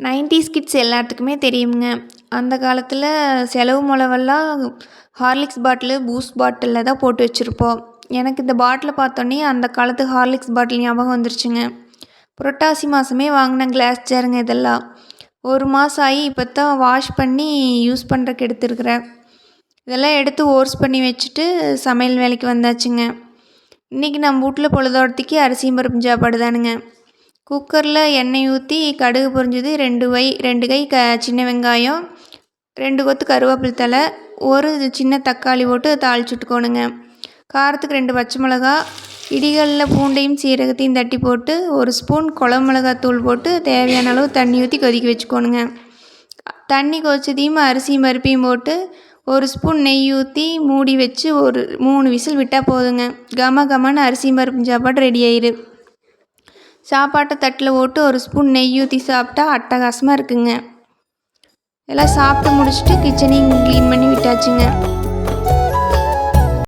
90s kids எல்லாத்துக்குமே தெரியுங்க. அந்த காலத்தில் செலவு மொளவெல்லாம் ஹார்லிக்ஸ் பாட்டிலு, பூஸ்ட் பாட்டிலில் தான் போட்டு வச்சுருப்போம். எனக்கு இந்த பாட்டிலை பார்த்தோன்னே அந்த காலத்து ஹார்லிக்ஸ் பாட்டில் ஞாபகம் வந்துருச்சுங்க. புரட்டாசி மாதமே வாங்கின கிளாஸ் ஜாருங்க இதெல்லாம். 1 மாதம் ஆகி இப்போ தான் வாஷ் பண்ணி யூஸ் பண்ணுறக்கு எடுத்துருக்கிறேன். இதெல்லாம் எடுத்து ஓர்ஸ் பண்ணி வச்சுட்டு சமையல் வேலைக்கு வந்தாச்சுங்க. இன்றைக்கி நம்ம வீட்டில் பொழுதோட்டத்துக்கு அரிசியும் பருப்பும் சாப்பாடு தானுங்க. குக்கரில் எண்ணெய் ஊற்றி கடுகு பொரிஞ்சது 2 கை சின்ன வெங்காயம், 2 கொத்து கருவேப்பிலை தழை, ஒரு சின்ன தக்காளி போட்டு தாளிச்சுட்டுக்கோணுங்க. காரத்துக்கு 2 பச்சை மிளகா, இடிகளில் பூண்டையும் சீரகத்தையும் தட்டி போட்டு 1 ஸ்பூன் குழம்பு மிளகாத்தூள் போட்டு தேவையான அளவு தண்ணி ஊற்றி கொதிக்க வச்சுக்கோணுங்க. தண்ணி கொதிச்சதையும் அரிசியும் பருப்பையும் போட்டு 1 ஸ்பூன் நெய் ஊற்றி மூடி வச்சு ஒரு 3 விசில் விட்டால் போதுங்க. கம கமன்னு அரிசியும் பருப்பும் சாப்பாடு ரெடி ஆயிரு. சாப்பாட்டை தட்டில் போட்டு 1 ஸ்பூன் நெய் ஊற்றி சாப்பிட்டா அட்டகாசமாக இருக்குங்க. எல்லாம் சாப்பிட்டு முடிச்சுட்டு கிச்சனையும் க்ளீன் பண்ணி விட்டாச்சுங்க.